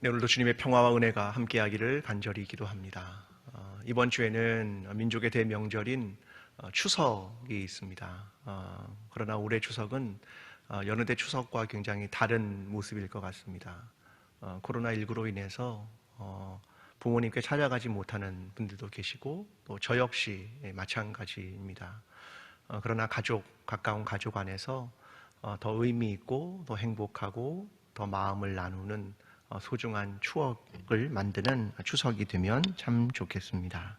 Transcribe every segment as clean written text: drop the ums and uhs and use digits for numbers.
네, 오늘도 주님의 평화와 은혜가 함께하기를 간절히 기도합니다. 이번 주에는 민족의 대명절인 추석이 있습니다. 그러나 올해 추석은 여느 때 추석과 굉장히 다른 모습일 것 같습니다. 코로나19로 인해서 부모님께 찾아가지 못하는 분들도 계시고 또 저 역시 마찬가지입니다. 그러나 가까운 가족 안에서 더 의미 있고 더 행복하고 더 마음을 나누는 소중한 추억을 만드는 추석이 되면 참 좋겠습니다.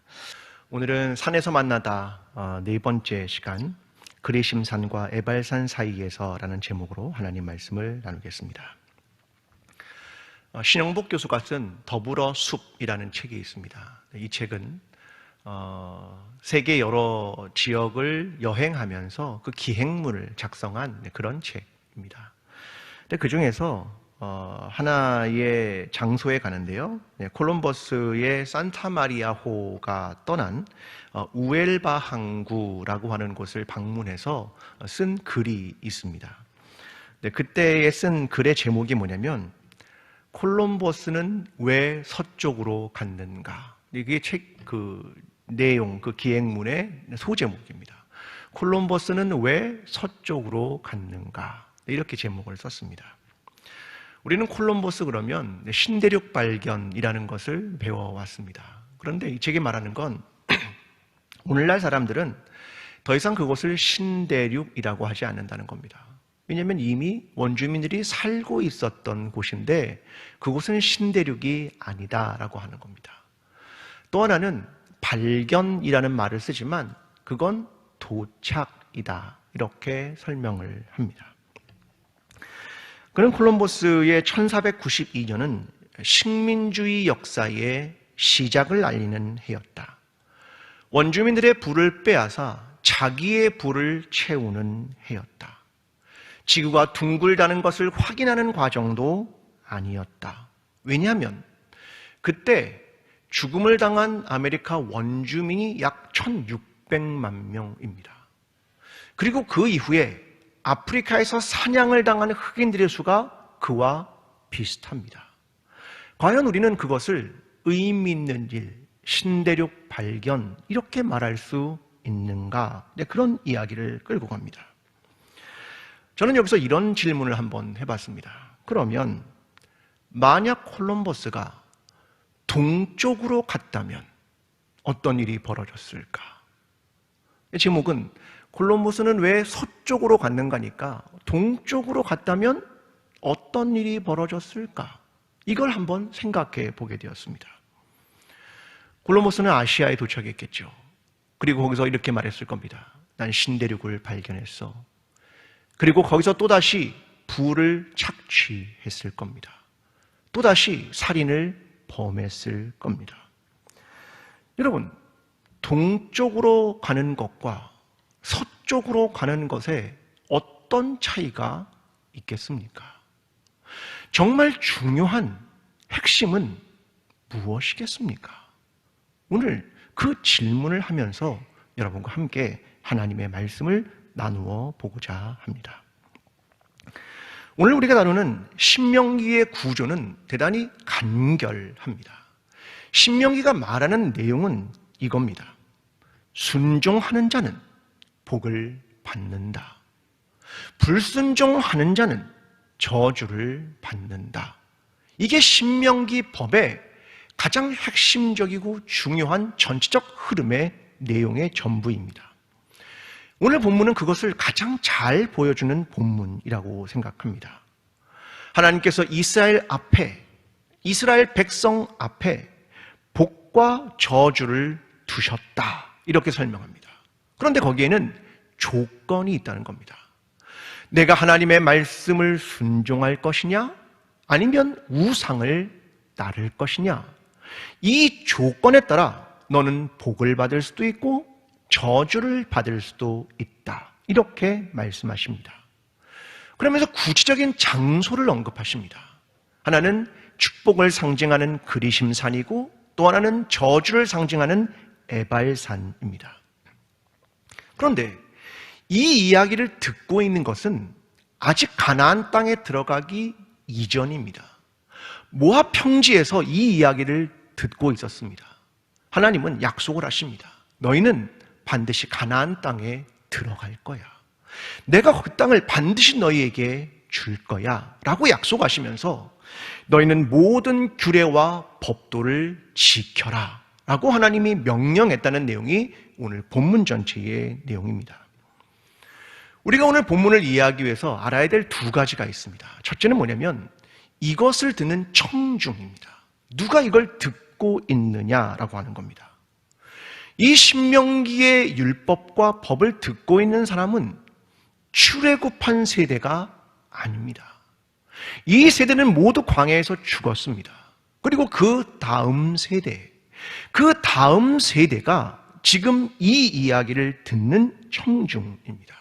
오늘은 산에서 만나다 네 번째 시간, 그리심산과 에발산 사이에서라는 제목으로 하나님 말씀을 나누겠습니다. 신영복 교수가 쓴 더불어 숲이라는 책이 있습니다. 이 책은 세계 여러 지역을 여행하면서 그 기행문을 작성한 그런 책입니다. 근데 그 중에서 하나의 장소에 가는데요. 콜럼버스의 산타마리아호가 떠난 우엘바 항구라고 하는 곳을 방문해서 쓴 글이 있습니다. 그때에 쓴 글의 제목이 뭐냐면 콜럼버스는 왜 서쪽으로 갔는가? 이게 책 내용, 그 기행문의 소제목입니다. 콜럼버스는 왜 서쪽으로 갔는가? 이렇게 제목을 썼습니다. 우리는 콜럼버스 그러면 신대륙 발견이라는 것을 배워왔습니다. 그런데 이 책이 말하는 건 오늘날 사람들은 더 이상 그것을 신대륙이라고 하지 않는다는 겁니다. 왜냐하면 이미 원주민들이 살고 있었던 곳인데 그곳은 신대륙이 아니다라고 하는 겁니다. 또 하나는 발견이라는 말을 쓰지만 그건 도착이다 이렇게 설명을 합니다. 그는 콜럼버스의 1492년은 식민주의 역사의 시작을 알리는 해였다. 원주민들의 부를 빼앗아 자기의 부를 채우는 해였다. 지구가 둥글다는 것을 확인하는 과정도 아니었다. 왜냐하면 그때 죽음을 당한 아메리카 원주민이 약 1600만 명입니다. 그리고 그 이후에 아프리카에서 사냥을 당한 흑인들의 수가 그와 비슷합니다. 과연 우리는 그것을 의미 있는 일, 신대륙 발견 이렇게 말할 수 있는가? 그런 이야기를 끌고 갑니다. 저는 여기서 이런 질문을 한번 해봤습니다. 그러면 만약 콜럼버스가 동쪽으로 갔다면 어떤 일이 벌어졌을까? 제목은 콜럼버스는 왜 서쪽으로 갔는가니까 동쪽으로 갔다면 어떤 일이 벌어졌을까? 이걸 한번 생각해 보게 되었습니다. 콜럼버스는 아시아에 도착했겠죠. 그리고 거기서 이렇게 말했을 겁니다. 난 신대륙을 발견했어. 그리고 거기서 또다시 부를 착취했을 겁니다. 또다시 살인을 범했을 겁니다. 여러분, 동쪽으로 가는 것과 서쪽으로 가는 것에 어떤 차이가 있겠습니까? 정말 중요한 핵심은 무엇이겠습니까? 오늘 그 질문을 하면서 여러분과 함께 하나님의 말씀을 나누어 보고자 합니다. 오늘 우리가 나누는 신명기의 구조는 대단히 간결합니다. 신명기가 말하는 내용은 이겁니다. 순종하는 자는 복을 받는다. 불순종하는 자는 저주를 받는다. 이게 신명기 법의 가장 핵심적이고 중요한 전체적 흐름의 내용의 전부입니다. 오늘 본문은 그것을 가장 잘 보여주는 본문이라고 생각합니다. 하나님께서 이스라엘 백성 앞에 복과 저주를 두셨다. 이렇게 설명합니다. 그런데 거기에는 조건이 있다는 겁니다. 내가 하나님의 말씀을 순종할 것이냐? 아니면 우상을 따를 것이냐? 이 조건에 따라 너는 복을 받을 수도 있고 저주를 받을 수도 있다. 이렇게 말씀하십니다. 그러면서 구체적인 장소를 언급하십니다. 하나는 축복을 상징하는 그리심산이고 또 하나는 저주를 상징하는 에발산입니다. 그런데 이 이야기를 듣고 있는 것은 아직 가나안 땅에 들어가기 이전입니다. 모압 평지에서 이 이야기를 듣고 있었습니다. 하나님은 약속을 하십니다. 너희는 반드시 가나안 땅에 들어갈 거야. 내가 그 땅을 반드시 너희에게 줄 거야 라고 약속하시면서 너희는 모든 규례와 법도를 지켜라 라고 하나님이 명령했다는 내용이 오늘 본문 전체의 내용입니다. 우리가 오늘 본문을 이해하기 위해서 알아야 될 두 가지가 있습니다. 첫째는 뭐냐면 이것을 듣는 청중입니다. 누가 이걸 듣고 있느냐라고 하는 겁니다. 이 신명기의 율법과 법을 듣고 있는 사람은 출애굽한 세대가 아닙니다. 이 세대는 모두 광야에서 죽었습니다. 그리고 그 다음 세대가 지금 이 이야기를 듣는 청중입니다.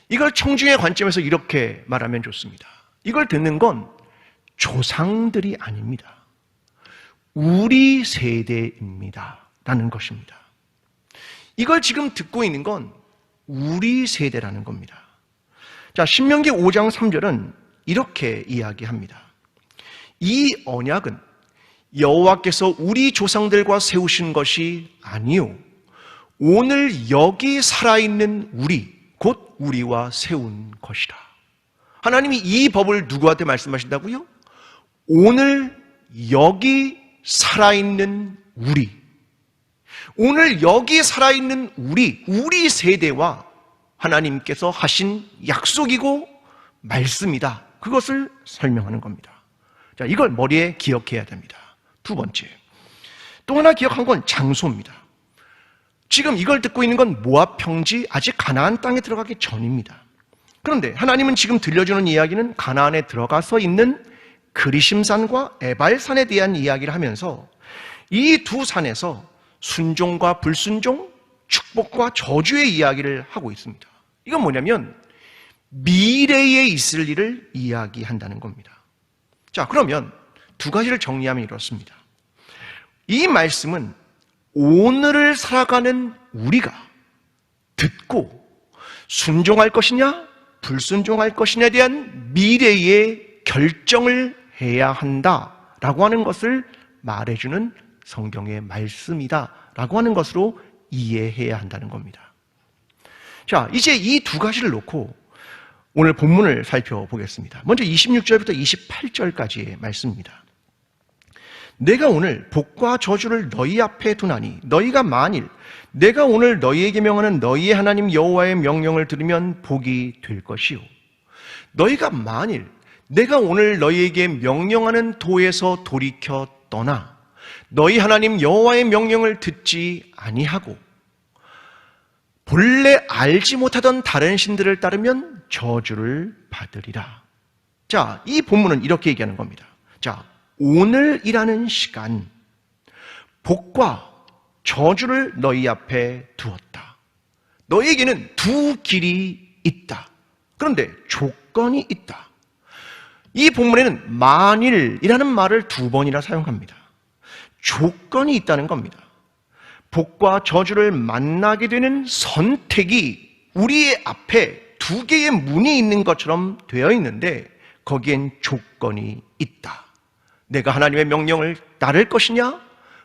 이걸 청중의 관점에서 이렇게 말하면 좋습니다. 이걸 듣는 건 조상들이 아닙니다. 우리 세대입니다 라는 것입니다. 이걸 지금 듣고 있는 건 우리 세대라는 겁니다. 자, 신명기 5장 3절은 이렇게 이야기합니다. 이 언약은 여호와께서 우리 조상들과 세우신 것이 아니요 오늘 여기 살아있는 우리 곧 우리와 세운 것이라. 하나님이 이 법을 누구한테 말씀하신다고요? 오늘 여기 살아있는 우리, 오늘 여기 살아있는 우리 세대와 하나님께서 하신 약속이고 말씀이다. 그것을 설명하는 겁니다. 자, 이걸 머리에 기억해야 됩니다. 두 번째, 또 하나 기억한 건 장소입니다. 지금 이걸 듣고 있는 건 모압 평지, 아직 가나안 땅에 들어가기 전입니다. 그런데 하나님은 지금 들려주는 이야기는 가나안에 들어가서 있는 그리심산과 에발산에 대한 이야기를 하면서 이 두 산에서 순종과 불순종, 축복과 저주의 이야기를 하고 있습니다. 이건 뭐냐면 미래에 있을 일을 이야기한다는 겁니다. 자, 그러면 두 가지를 정리하면 이렇습니다. 이 말씀은 오늘을 살아가는 우리가 듣고 순종할 것이냐 불순종할 것이냐에 대한 미래의 결정을 해야 한다라고 하는 것을 말해주는 성경의 말씀이다라고 하는 것으로 이해해야 한다는 겁니다. 자, 이제 이 두 가지를 놓고 오늘 본문을 살펴보겠습니다. 먼저 26절부터 28절까지의 말씀입니다. 내가 오늘 복과 저주를 너희 앞에 두나니 너희가 만일 내가 오늘 너희에게 명하는 너희의 하나님 여호와의 명령을 들으면 복이 될 것이요 너희가 만일 내가 오늘 너희에게 명령하는 도에서 돌이켜 떠나 너희 하나님 여호와의 명령을 듣지 아니하고 본래 알지 못하던 다른 신들을 따르면 저주를 받으리라. 자, 이 본문은 이렇게 얘기하는 겁니다. 자, 오늘이라는 시간 복과 저주를 너희 앞에 두었다. 너희에게는 두 길이 있다. 그런데 조건이 있다. 이 본문에는 만일이라는 말을 두 번이나 사용합니다. 조건이 있다는 겁니다. 복과 저주를 만나게 되는 선택이 우리의 앞에 두 개의 문이 있는 것처럼 되어 있는데 거기엔 조건이 있다. 내가 하나님의 명령을 따를 것이냐?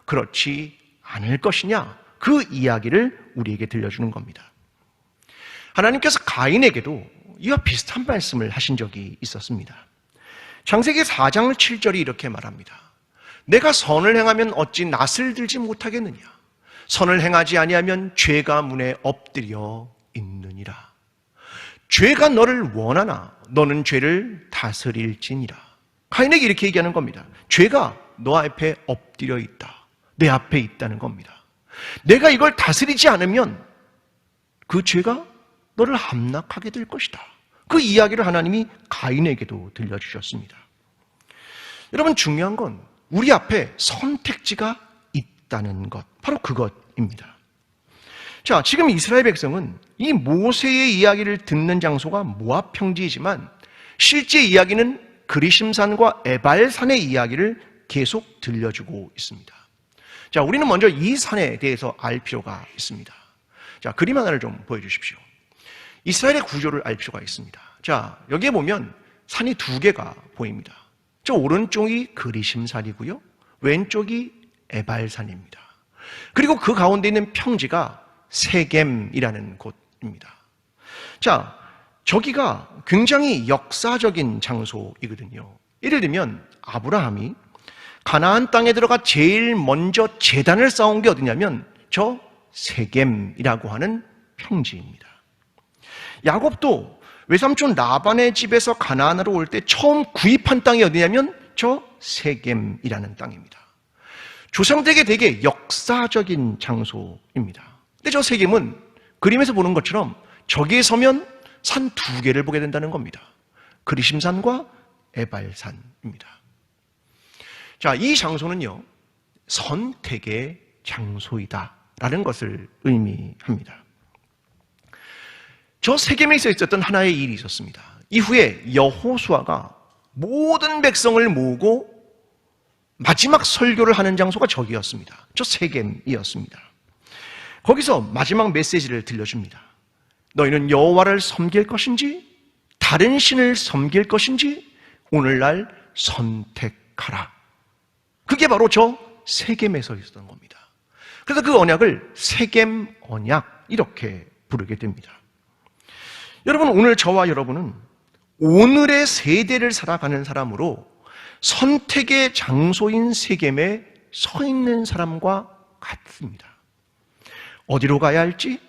그렇지 않을 것이냐? 그 이야기를 우리에게 들려주는 겁니다. 하나님께서 가인에게도 이와 비슷한 말씀을 하신 적이 있었습니다. 창세기 4장 7절이 이렇게 말합니다. 내가 선을 행하면 어찌 낯을 들지 못하겠느냐? 선을 행하지 아니하면 죄가 문에 엎드려 있느니라. 죄가 너를 원하나 너는 죄를 다스릴지니라. 가인에게 이렇게 얘기하는 겁니다. 죄가 너 앞에 엎드려 있다. 내 앞에 있다는 겁니다. 내가 이걸 다스리지 않으면 그 죄가 너를 함락하게 될 것이다. 그 이야기를 하나님이 가인에게도 들려주셨습니다. 여러분, 중요한 건 우리 앞에 선택지가 있다는 것, 바로 그것입니다. 자, 지금 이스라엘 백성은 이 모세의 이야기를 듣는 장소가 모압 평지이지만 실제 이야기는 그리심산과 에발산의 이야기를 계속 들려주고 있습니다. 자, 우리는 먼저 이 산에 대해서 알 필요가 있습니다. 자, 그림 하나를 좀 보여주십시오. 이스라엘의 구조를 알 필요가 있습니다. 자, 여기에 보면 산이 두 개가 보입니다. 저 오른쪽이 그리심산이고요, 왼쪽이 에발산입니다. 그리고 그 가운데 있는 평지가 세겜이라는 곳입니다. 자, 저기가 굉장히 역사적인 장소이거든요. 예를 들면 아브라함이 가나안 땅에 들어가 제일 먼저 제단을 쌓은 게 어디냐면 저 세겜이라고 하는 평지입니다. 야곱도 외삼촌 라반의 집에서 가나안으로 올 때 처음 구입한 땅이 어디냐면 저 세겜이라는 땅입니다. 조상들에게 되게 역사적인 장소입니다. 근데 저 세겜은 그림에서 보는 것처럼 저기에 서면 산 두 개를 보게 된다는 겁니다. 그리심산과 에발산입니다. 자, 이 장소는요, 선택의 장소이다라는 것을 의미합니다. 저 세겜에 있었던 하나의 일이 있었습니다. 이후에 여호수아가 모든 백성을 모으고 마지막 설교를 하는 장소가 저기였습니다. 저 세겜이었습니다. 거기서 마지막 메시지를 들려줍니다. 너희는 여호와를 섬길 것인지 다른 신을 섬길 것인지 오늘날 선택하라. 그게 바로 저 세겜에서 있었던 겁니다. 그래서 그 언약을 세겜 언약 이렇게 부르게 됩니다. 여러분, 오늘 저와 여러분은 오늘의 세대를 살아가는 사람으로 선택의 장소인 세겜에 서 있는 사람과 같습니다. 어디로 가야 할지,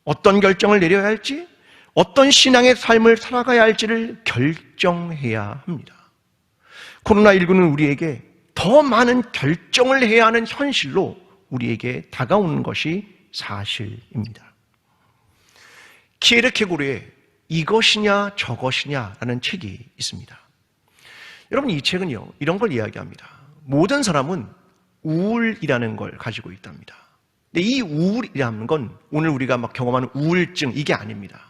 어떤 결정을 내려야 할지, 어떤 신앙의 삶을 살아가야 할지를 결정해야 합니다. 코로나19는 우리에게 더 많은 결정을 해야 하는 현실로 우리에게 다가오는 것이 사실입니다. 키에르케고르의 이것이냐 저것이냐라는 책이 있습니다. 여러분, 이 책은요, 이런 걸 이야기합니다. 모든 사람은 우울이라는 걸 가지고 있답니다. 근데 이 우울이라는 건 오늘 우리가 막 경험하는 우울증, 이게 아닙니다.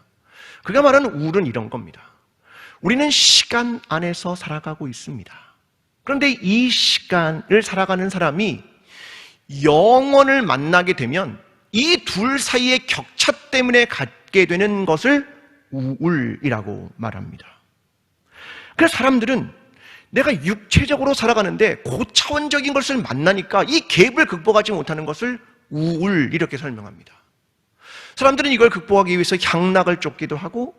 그가 말하는 우울은 이런 겁니다. 우리는 시간 안에서 살아가고 있습니다. 그런데 이 시간을 살아가는 사람이 영원을 만나게 되면 이 둘 사이의 격차 때문에 갖게 되는 것을 우울이라고 말합니다. 그래서 사람들은 내가 육체적으로 살아가는데 고차원적인 것을 만나니까 이 갭을 극복하지 못하는 것을 우울, 이렇게 설명합니다. 사람들은 이걸 극복하기 위해서 향락을 쫓기도 하고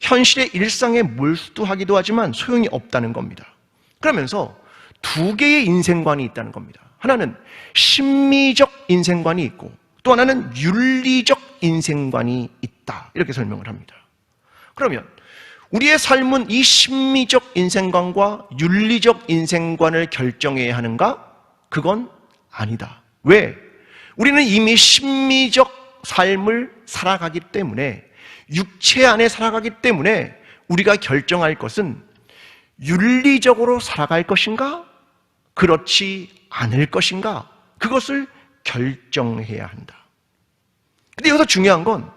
현실의 일상에 몰두하기도 하지만 소용이 없다는 겁니다. 그러면서 두 개의 인생관이 있다는 겁니다. 하나는 심미적 인생관이 있고 또 하나는 윤리적 인생관이 있다, 이렇게 설명을 합니다. 그러면 우리의 삶은 이 심미적 인생관과 윤리적 인생관을 결정해야 하는가? 그건 아니다. 왜? 우리는 이미 심미적 삶을 살아가기 때문에, 육체 안에 살아가기 때문에 우리가 결정할 것은 윤리적으로 살아갈 것인가? 그렇지 않을 것인가? 그것을 결정해야 한다. 근데 여기서 중요한 건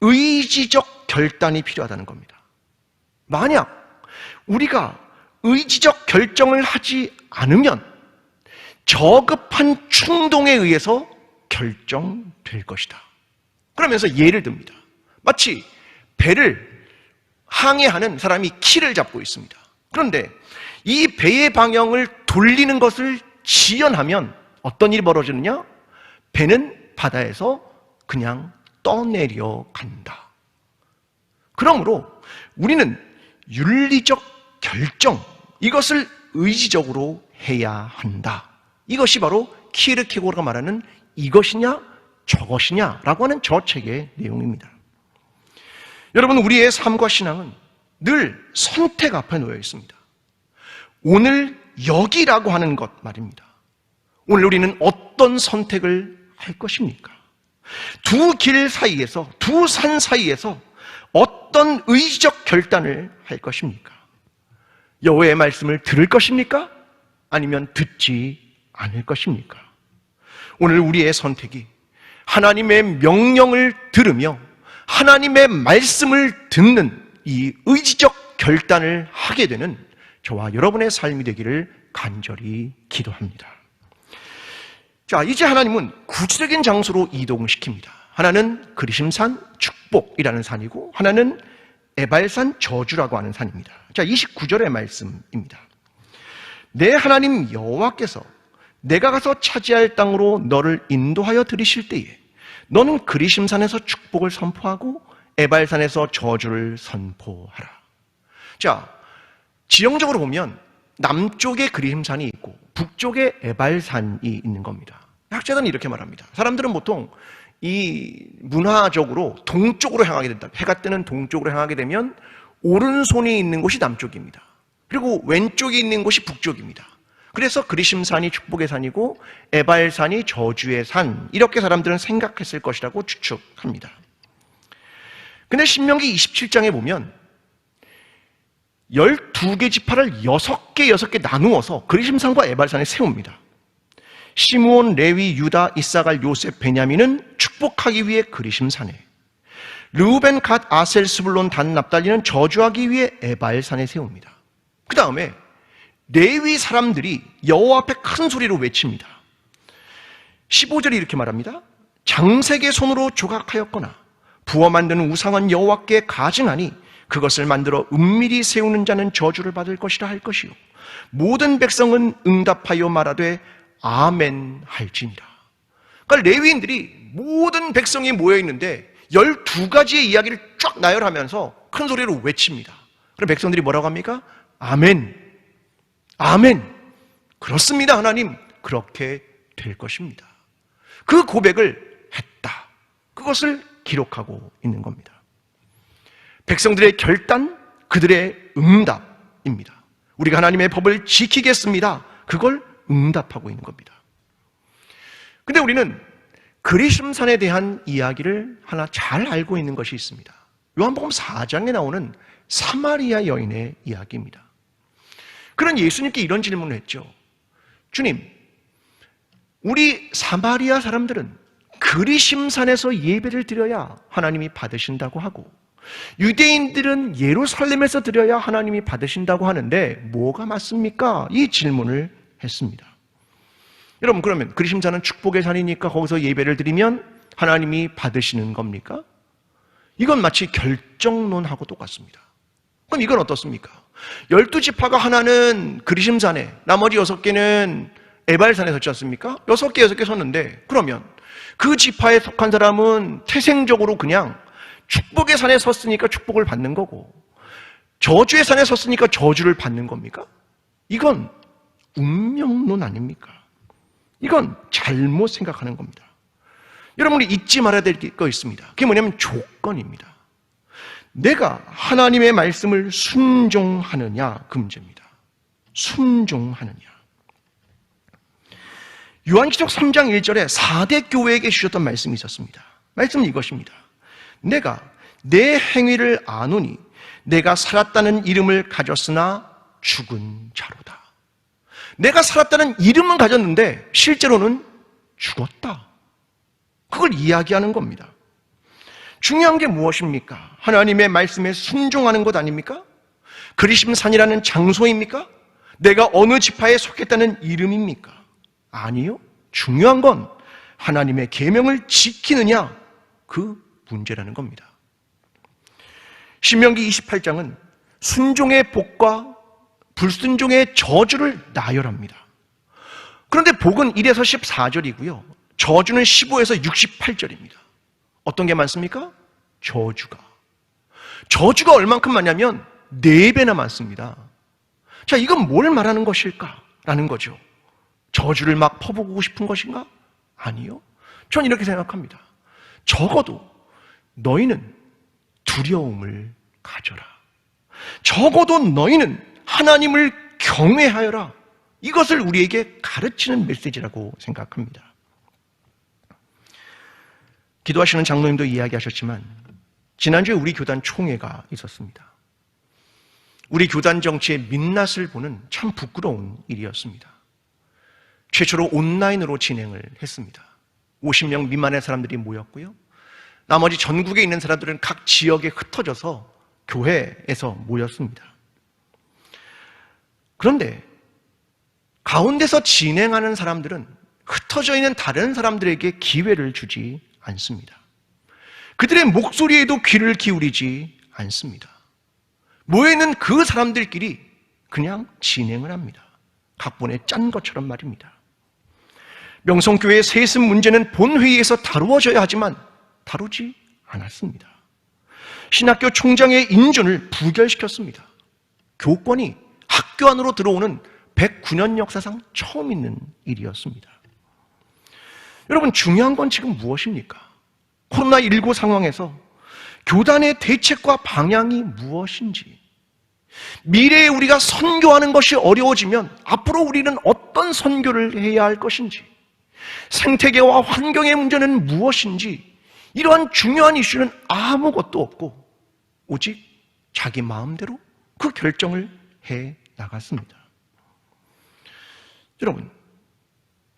의지적 결단이 필요하다는 겁니다. 만약 우리가 의지적 결정을 하지 않으면 저급한 충동에 의해서 결정될 것이다. 그러면서 예를 듭니다. 마치 배를 항해하는 사람이 키를 잡고 있습니다. 그런데 이 배의 방향을 돌리는 것을 지연하면 어떤 일이 벌어지느냐? 배는 바다에서 그냥 떠내려 간다. 그러므로 우리는 윤리적 결정, 이것을 의지적으로 해야 한다. 이것이 바로 키에르케고르가 말하는 이것이냐 저것이냐라고 하는 저 책의 내용입니다. 여러분, 우리의 삶과 신앙은 늘 선택 앞에 놓여 있습니다. 오늘 여기라고 하는 것 말입니다. 오늘 우리는 어떤 선택을 할 것입니까? 두 길 사이에서, 두 산 사이에서 어떤 의지적 결단을 할 것입니까? 여호와의 말씀을 들을 것입니까? 아니면 듣지 않을 것입니까? 오늘 우리의 선택이 하나님의 명령을 들으며 하나님의 말씀을 듣는 이 의지적 결단을 하게 되는 저와 여러분의 삶이 되기를 간절히 기도합니다. 자, 이제 하나님은 구체적인 장소로 이동시킵니다. 하나는 그리심산 축복이라는 산이고 하나는 에발산 저주라고 하는 산입니다. 자, 29절의 말씀입니다. 내 하나님 여호와께서 내가 가서 차지할 땅으로 너를 인도하여 들이실 때에 너는 그리심산에서 축복을 선포하고 에발산에서 저주를 선포하라. 자, 지형적으로 보면 남쪽에 그리심산이 있고 북쪽에 에발산이 있는 겁니다. 학자들은 이렇게 말합니다. 사람들은 보통 이 문화적으로 동쪽으로 향하게 된다. 해가 뜨는 동쪽으로 향하게 되면 오른손이 있는 곳이 남쪽입니다. 그리고 왼쪽이 있는 곳이 북쪽입니다. 그래서 그리심산이 축복의 산이고 에발산이 저주의 산, 이렇게 사람들은 생각했을 것이라고 추측합니다. 근데 신명기 27장에 보면 12개 지파를 6개 나누어서 그리심산과 에발산에 세웁니다. 시므온, 레위, 유다, 이사갈, 요셉, 베냐민은 축복하기 위해 그리심산에, 르우벤, 갓, 아셀, 스불론, 단, 납달리는 저주하기 위해 에발산에 세웁니다. 그 다음에 레위 사람들이 여호와 앞에 큰 소리로 외칩니다. 15절이 이렇게 말합니다. 장색의 손으로 조각하였거나 부어 만드는 우상은 여호와께 가증하니 그것을 만들어 은밀히 세우는 자는 저주를 받을 것이라 할 것이요 모든 백성은 응답하여 말하되 아멘 할지니라. 그러니까 레위인들이 모든 백성이 모여 있는데 12가지의 이야기를 쫙 나열하면서 큰 소리로 외칩니다. 그럼 백성들이 뭐라고 합니까? 아멘, 아멘, 그렇습니다 하나님, 그렇게 될 것입니다. 그 고백을 했다. 그것을 기록하고 있는 겁니다. 백성들의 결단, 그들의 응답입니다. 우리가 하나님의 법을 지키겠습니다. 그걸 응답하고 있는 겁니다. 근데 우리는 그리심산에 대한 이야기를 하나 잘 알고 있는 것이 있습니다. 요한복음 4장에 나오는 사마리아 여인의 이야기입니다. 그런 예수님께 이런 질문을 했죠. 주님, 우리 사마리아 사람들은 그리심산에서 예배를 드려야 하나님이 받으신다고 하고 유대인들은 예루살렘에서 드려야 하나님이 받으신다고 하는데 뭐가 맞습니까? 이 질문을 했습니다. 여러분, 그러면 그리심산은 축복의 산이니까 거기서 예배를 드리면 하나님이 받으시는 겁니까? 이건 마치 결정론하고 똑같습니다. 그럼 이건 어떻습니까? 12지파가 하나는 그리심산에, 나머지 6개는 에발산에 섰지 않습니까? 6개, 6개 섰는데 그러면 그 지파에 속한 사람은 태생적으로 그냥 축복의 산에 섰으니까 축복을 받는 거고 저주의 산에 섰으니까 저주를 받는 겁니까? 이건 운명론 아닙니까? 이건 잘못 생각하는 겁니다. 여러분이 잊지 말아야 될 거 있습니다. 그게 뭐냐면 조건입니다. 내가 하나님의 말씀을 순종하느냐 그 문제입니다. 순종하느냐. 요한계시록 3장 1절에 4대 교회에게 주셨던 말씀이 있었습니다. 말씀은 이것입니다. 내가 내 행위를 아노니 내가 살았다는 이름을 가졌으나 죽은 자로다. 내가 살았다는 이름은 가졌는데 실제로는 죽었다. 그걸 이야기하는 겁니다. 중요한 게 무엇입니까? 하나님의 말씀에 순종하는 것 아닙니까? 그리심산이라는 장소입니까? 내가 어느 지파에 속했다는 이름입니까? 아니요. 중요한 건 하나님의 계명을 지키느냐 그 문제라는 겁니다. 신명기 28장은 순종의 복과 불순종의 저주를 나열합니다. 그런데 복은 1에서 14절이고요. 저주는 15에서 68절입니다. 어떤 게 많습니까? 저주가 얼만큼 많냐면 4배나 많습니다. 자, 이건 뭘 말하는 것일까? 라는 거죠. 저주를 막 퍼부고 싶은 것인가? 아니요. 전 이렇게 생각합니다. 적어도 너희는 두려움을 가져라. 적어도 너희는 하나님을 경외하여라. 이것을 우리에게 가르치는 메시지라고 생각합니다. 기도하시는 장로님도 이야기하셨지만 지난주에 우리 교단 총회가 있었습니다. 우리 교단 정치의 민낯을 보는 참 부끄러운 일이었습니다. 최초로 온라인으로 진행을 했습니다. 50명 미만의 사람들이 모였고요. 나머지 전국에 있는 사람들은 각 지역에 흩어져서 교회에서 모였습니다. 그런데 가운데서 진행하는 사람들은 흩어져 있는 다른 사람들에게 기회를 주지 않습니다. 그들의 목소리에도 귀를 기울이지 않습니다. 모여있는 그 사람들끼리 그냥 진행을 합니다. 각본에 짠 것처럼 말입니다. 명성교회의 세습 문제는 본회의에서 다루어져야 하지만 다루지 않았습니다. 신학교 총장의 인준을 부결시켰습니다. 교권이 학교 안으로 들어오는 109년 역사상 처음 있는 일이었습니다. 여러분, 중요한 건 지금 무엇입니까? 코로나19 상황에서 교단의 대책과 방향이 무엇인지, 미래에 우리가 선교하는 것이 어려워지면 앞으로 우리는 어떤 선교를 해야 할 것인지, 생태계와 환경의 문제는 무엇인지, 이러한 중요한 이슈는 아무것도 없고 오직 자기 마음대로 그 결정을 해 나갔습니다. 여러분,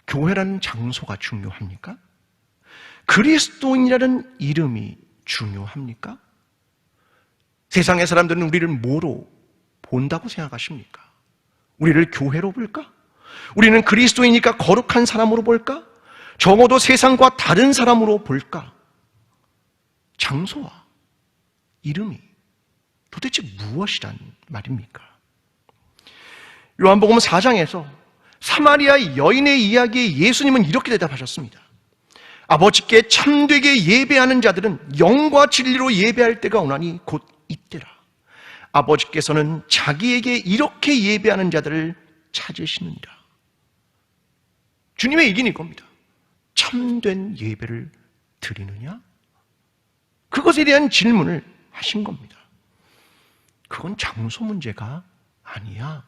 교회라는 장소가 중요합니까? 그리스도인이라는 이름이 중요합니까? 세상의 사람들은 우리를 뭐로 본다고 생각하십니까? 우리를 교회로 볼까? 우리는 그리스도이니까 거룩한 사람으로 볼까? 적어도 세상과 다른 사람으로 볼까? 장소와 이름이 도대체 무엇이란 말입니까? 요한복음 4장에서 사마리아 여인의 이야기에 예수님은 이렇게 대답하셨습니다. 아버지께 참되게 예배하는 자들은 영과 진리로 예배할 때가 오나니 곧 이때라. 아버지께서는 자기에게 이렇게 예배하는 자들을 찾으시느니라. 주님의 얘기는 이겁니다. 참된 예배를 드리느냐? 그것에 대한 질문을 하신 겁니다. 그건 장소 문제가 아니야.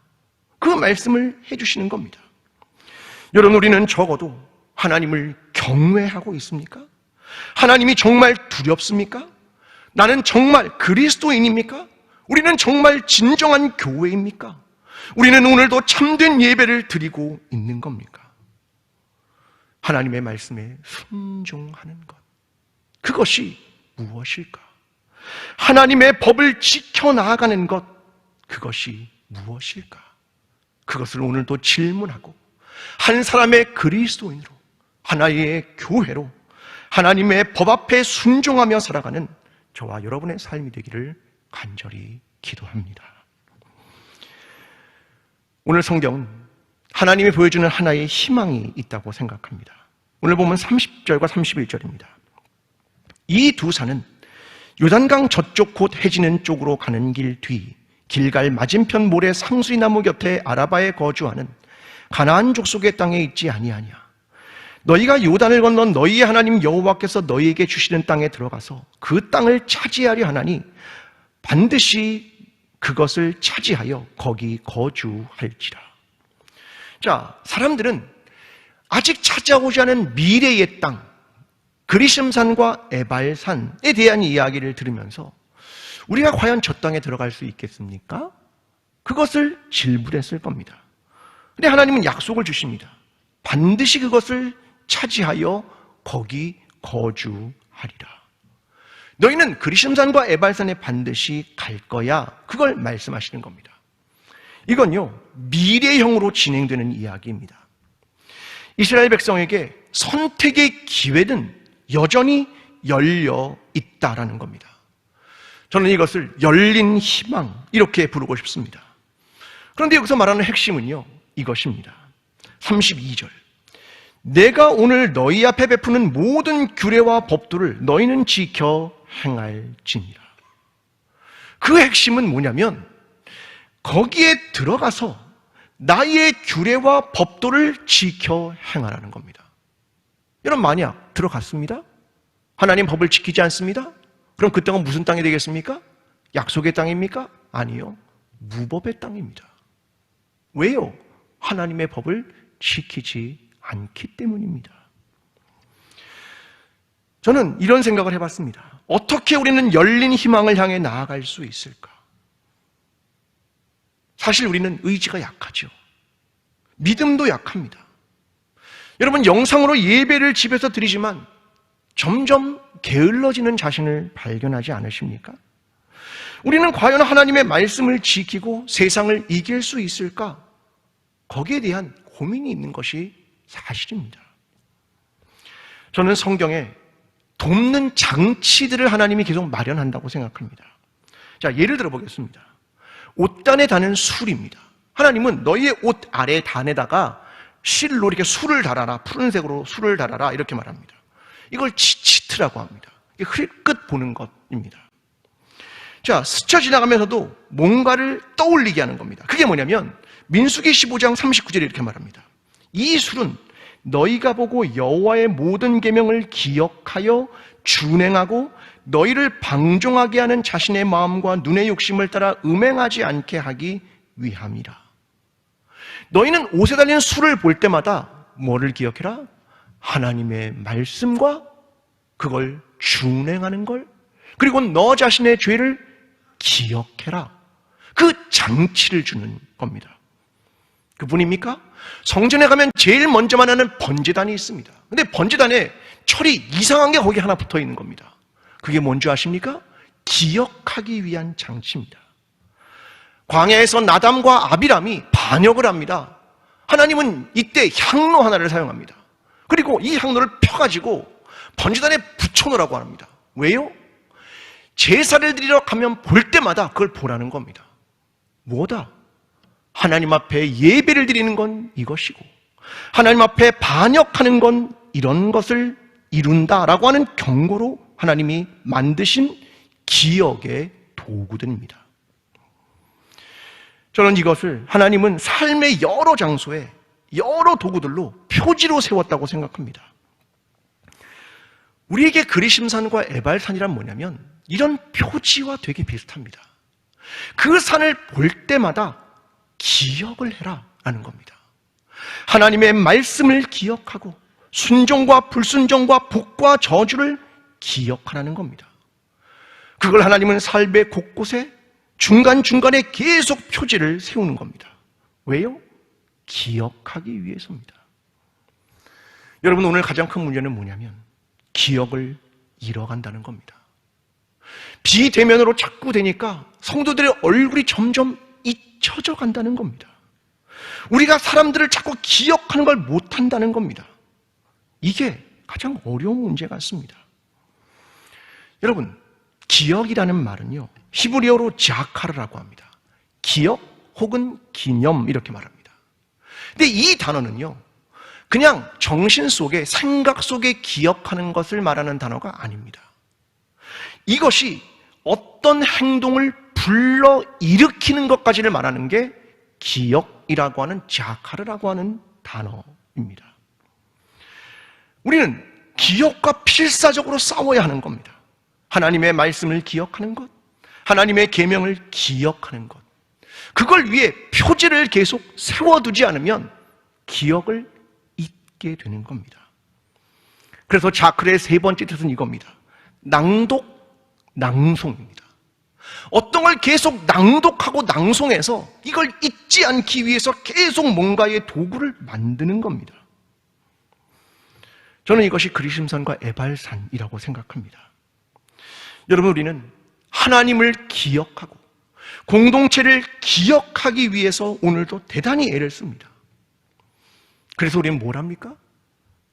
그 말씀을 해주시는 겁니다. 여러분, 우리는 적어도 하나님을 경외하고 있습니까? 하나님이 정말 두렵습니까? 나는 정말 그리스도인입니까? 우리는 정말 진정한 교회입니까? 우리는 오늘도 참된 예배를 드리고 있는 겁니까? 하나님의 말씀에 순종하는 것, 그것이 무엇일까? 하나님의 법을 지켜나가는 것, 그것이 무엇일까? 그것을 오늘도 질문하고 한 사람의 그리스도인으로, 하나의 교회로 하나님의 법 앞에 순종하며 살아가는 저와 여러분의 삶이 되기를 간절히 기도합니다. 오늘 성경은 하나님이 보여주는 하나의 희망이 있다고 생각합니다. 오늘 보면 30절과 31절입니다. 이 두 산은 요단강 저쪽 곧 해지는 쪽으로 가는 길 뒤 길갈 맞은편 모래 상수리 나무 곁에 아라바에 거주하는 가나안 족속의 땅에 있지 아니하냐. 너희가 요단을 건너 너희의 하나님 여호와께서 너희에게 주시는 땅에 들어가서 그 땅을 차지하려 하나니 반드시 그것을 차지하여 거기 거주할지라. 자, 사람들은 아직 찾아오지 않은 미래의 땅, 그리심산과 에발산에 대한 이야기를 들으면서 우리가 과연 저 땅에 들어갈 수 있겠습니까? 그것을 질문했을 겁니다. 근데 하나님은 약속을 주십니다. 반드시 그것을 차지하여 거기 거주하리라. 너희는 그리심산과 에발산에 반드시 갈 거야. 그걸 말씀하시는 겁니다. 이건요, 미래형으로 진행되는 이야기입니다. 이스라엘 백성에게 선택의 기회는 여전히 열려 있다라는 겁니다. 저는 이것을 열린 희망, 이렇게 부르고 싶습니다. 그런데 여기서 말하는 핵심은요, 이것입니다. 32절. 내가 오늘 너희 앞에 베푸는 모든 규례와 법도를 너희는 지켜 행할지니라. 그 핵심은 뭐냐면 거기에 들어가서 나의 규례와 법도를 지켜 행하라는 겁니다. 여러분, 만약 들어갔습니다? 하나님 법을 지키지 않습니다? 그럼 그 땅은 무슨 땅이 되겠습니까? 약속의 땅입니까? 아니요, 무법의 땅입니다. 왜요? 하나님의 법을 지키지 않기 때문입니다. 저는 이런 생각을 해봤습니다. 어떻게 우리는 열린 희망을 향해 나아갈 수 있을까? 사실 우리는 의지가 약하죠. 믿음도 약합니다. 여러분, 영상으로 예배를 집에서 드리지만 점점 게을러지는 자신을 발견하지 않으십니까? 우리는 과연 하나님의 말씀을 지키고 세상을 이길 수 있을까? 거기에 대한 고민이 있는 것이 사실입니다. 저는 성경에 돕는 장치들을 하나님이 계속 마련한다고 생각합니다. 자, 예를 들어 보겠습니다. 옷단에 다는 술입니다. 하나님은 너희의 옷 아래 단에다가 실로 이렇게 술을 달아라, 푸른색으로 술을 달아라 이렇게 말합니다. 이걸 치트라고 합니다. 이게 흘끗 보는 것입니다. 자, 스쳐 지나가면서도 뭔가를 떠올리게 하는 겁니다. 그게 뭐냐면 민수기 15장 39절에 이렇게 말합니다. 이 술은 너희가 보고 여호와의 모든 계명을 기억하여 준행하고 너희를 방종하게 하는 자신의 마음과 눈의 욕심을 따라 음행하지 않게 하기 위함이라. 너희는 옷에 달린 술을 볼 때마다 뭐를 기억해라? 하나님의 말씀과 그걸 준행하는 걸, 그리고 너 자신의 죄를 기억해라. 그 장치를 주는 겁니다. 그분입니까? 성전에 가면 제일 먼저 만나는 번제단이 있습니다. 근데 번제단에 철이 이상한 게 거기 하나 붙어 있는 겁니다. 그게 뭔지 아십니까? 기억하기 위한 장치입니다. 광야에서 나담과 아비람이 반역을 합니다. 하나님은 이때 향로 하나를 사용합니다. 그리고 이 향로를 펴가지고 번제단에 붙여놓으라고 합니다. 왜요? 제사를 드리러 가면 볼 때마다 그걸 보라는 겁니다. 뭐다? 하나님 앞에 예배를 드리는 건 이것이고 하나님 앞에 반역하는 건 이런 것을 이룬다라고 하는 경고로 하나님이 만드신 기억의 도구들입니다. 저는 이것을 하나님은 삶의 여러 장소에 여러 도구들로 표지로 세웠다고 생각합니다. 우리에게 그리심산과 에발산이란 뭐냐면 이런 표지와 되게 비슷합니다. 그 산을 볼 때마다 기억을 해라 라는 겁니다. 하나님의 말씀을 기억하고 순종과 불순종과 복과 저주를 기억하라는 겁니다. 그걸 하나님은 삶의 곳곳에 중간중간에 계속 표지를 세우는 겁니다. 왜요? 기억하기 위해서입니다. 여러분, 오늘 가장 큰 문제는 뭐냐면 기억을 잃어간다는 겁니다. 비대면으로 자꾸 되니까 성도들의 얼굴이 점점 잊혀져 간다는 겁니다. 우리가 사람들을 자꾸 기억하는 걸 못한다는 겁니다. 이게 가장 어려운 문제 같습니다. 여러분, 기억이라는 말은요, 히브리어로 자카르라고 합니다. 기억 혹은 기념 이렇게 말합니다. 근데 이 단어는요, 그냥 정신 속에, 생각 속에 기억하는 것을 말하는 단어가 아닙니다. 이것이 어떤 행동을 불러일으키는 것까지를 말하는 게 기억이라고 하는 자카르라고 하는 단어입니다. 우리는 기억과 필사적으로 싸워야 하는 겁니다. 하나님의 말씀을 기억하는 것, 하나님의 계명을 기억하는 것, 그걸 위해 표지를 계속 세워두지 않으면 기억을 잊게 되는 겁니다. 그래서 자크의 세 번째 뜻은 이겁니다. 낭독, 낭송입니다. 어떤 걸 계속 낭독하고 낭송해서 이걸 잊지 않기 위해서 계속 뭔가의 도구를 만드는 겁니다. 저는 이것이 그리심산과 에발산이라고 생각합니다. 여러분, 우리는 하나님을 기억하고 공동체를 기억하기 위해서 오늘도 대단히 애를 씁니다. 그래서 우리는 뭘 합니까?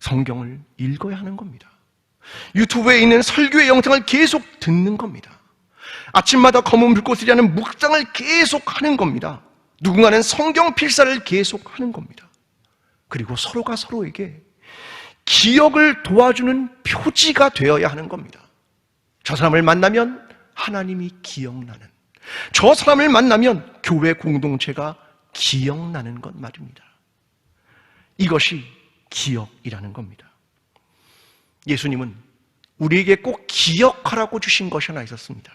성경을 읽어야 하는 겁니다. 유튜브에 있는 설교의 영상을 계속 듣는 겁니다. 아침마다 검은 불꽃을 위하는 묵상을 계속 하는 겁니다. 누군가는 성경 필사를 계속 하는 겁니다. 그리고 서로가 서로에게 기억을 도와주는 표지가 되어야 하는 겁니다. 저 사람을 만나면 하나님이 기억나는, 저 사람을 만나면 교회 공동체가 기억나는 것 말입니다. 이것이 기억이라는 겁니다. 예수님은 우리에게 꼭 기억하라고 주신 것이 하나 있었습니다.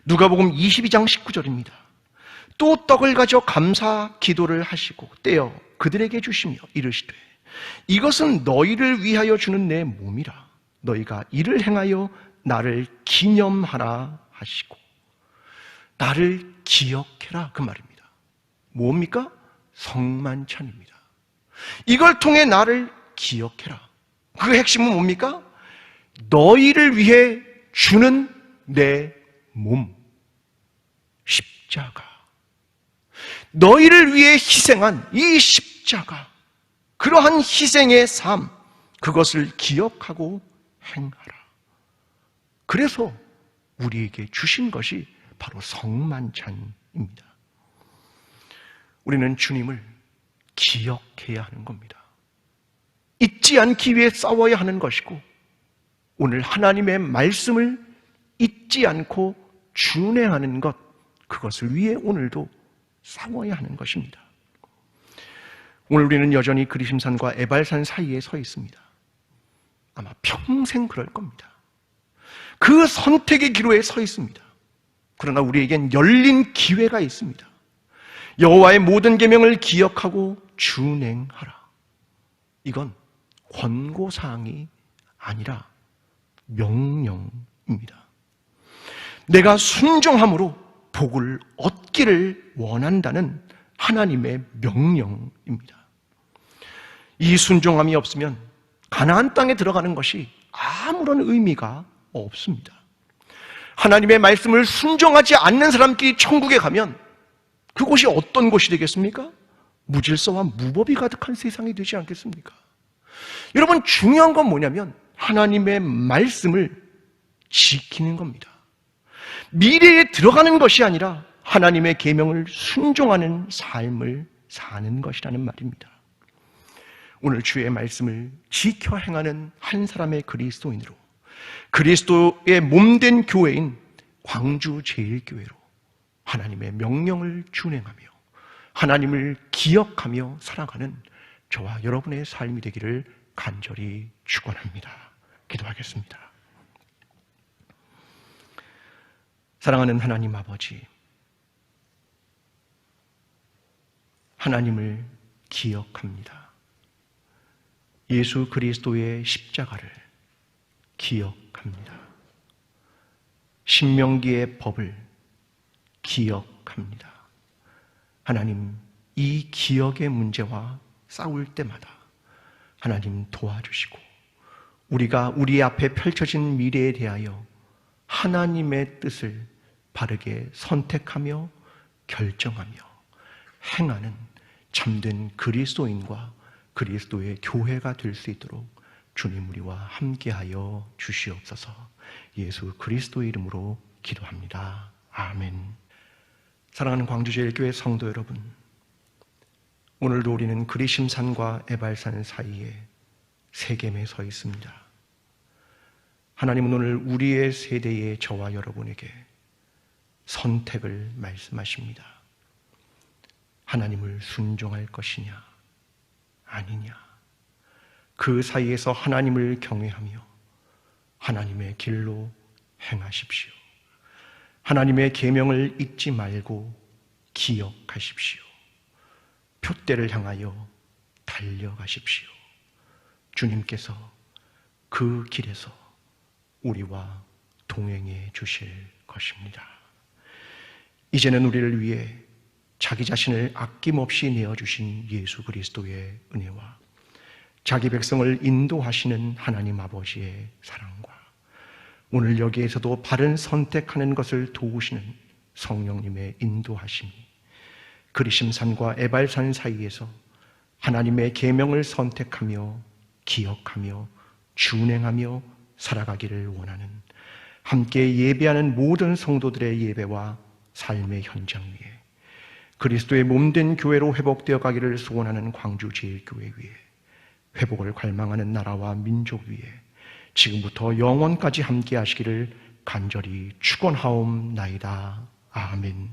누가복음 22장 19절입니다. 또 떡을 가져 감사 기도를 하시고 떼어 그들에게 주시며 이르시되 이것은 너희를 위하여 주는 내 몸이라. 너희가 이를 행하여 나를 기념하라 하시고. 나를 기억해라, 그 말입니다. 뭡니까? 성만찬입니다. 이걸 통해 나를 기억해라. 그 핵심은 뭡니까? 너희를 위해 주는 내 몸, 십자가. 너희를 위해 희생한 이 십자가, 그러한 희생의 삶, 그것을 기억하고 행하라. 그래서 우리에게 주신 것이 바로 성만찬입니다. 우리는 주님을 기억해야 하는 겁니다. 잊지 않기 위해 싸워야 하는 것이고, 오늘 하나님의 말씀을 잊지 않고 준행하는 것, 그것을 위해 오늘도 싸워야 하는 것입니다. 오늘 우리는 여전히 그리심산과 에발산 사이에 서 있습니다. 아마 평생 그럴 겁니다. 그 선택의 기로에 서 있습니다. 그러나 우리에겐 열린 기회가 있습니다. 여호와의 모든 계명을 기억하고 준행하라. 이건 권고사항이 아니라 명령입니다. 내가 순종함으로 복을 얻기를 원한다는 하나님의 명령입니다. 이 순종함이 없으면 가나안 땅에 들어가는 것이 아무런 의미가 없습니다. 하나님의 말씀을 순종하지 않는 사람끼리 천국에 가면 그곳이 어떤 곳이 되겠습니까? 무질서와 무법이 가득한 세상이 되지 않겠습니까? 여러분, 중요한 건 뭐냐면 하나님의 말씀을 지키는 겁니다. 미래에 들어가는 것이 아니라 하나님의 계명을 순종하는 삶을 사는 것이라는 말입니다. 오늘 주의 말씀을 지켜 행하는 한 사람의 그리스도인으로, 그리스도의 몸된 교회인 광주제일교회로 하나님의 명령을 준행하며 하나님을 기억하며 살아가는 저와 여러분의 삶이 되기를 간절히 축원합니다. 기도하겠습니다. 사랑하는 하나님 아버지, 하나님을 기억합니다. 예수 그리스도의 십자가를 기억합니다. 신명기의 법을 기억합니다. 하나님, 이 기억의 문제와 싸울 때마다 하나님 도와주시고, 우리가 우리 앞에 펼쳐진 미래에 대하여 하나님의 뜻을 바르게 선택하며 결정하며 행하는 참된 그리스도인과 그리스도의 교회가 될 수 있도록 주님 우리와 함께하여 주시옵소서. 예수 그리스도의 이름으로 기도합니다. 아멘. 사랑하는 광주제일교회 성도 여러분, 오늘도 우리는 그리심산과 에발산 사이에 세겜에 서 있습니다. 하나님은 오늘 우리의 세대의 저와 여러분에게 선택을 말씀하십니다. 하나님을 순종할 것이냐 아니냐, 그 사이에서 하나님을 경외하며 하나님의 길로 행하십시오. 하나님의 계명을 잊지 말고 기억하십시오. 표대를 향하여 달려가십시오. 주님께서 그 길에서 우리와 동행해 주실 것입니다. 이제는 우리를 위해 자기 자신을 아낌없이 내어주신 예수 그리스도의 은혜와 자기 백성을 인도하시는 하나님 아버지의 사랑과 오늘 여기에서도 바른 선택하는 것을 도우시는 성령님의 인도하심이 그리심산과 에발산 사이에서 하나님의 계명을 선택하며 기억하며 준행하며 살아가기를 원하는, 함께 예배하는 모든 성도들의 예배와 삶의 현장 위에 그리스도의 몸된 교회로 회복되어 가기를 소원하는 광주제일교회 위에, 회복을 갈망하는 나라와 민족 위에 지금부터 영원까지 함께 하시기를 간절히 축원하옵나이다. 아멘.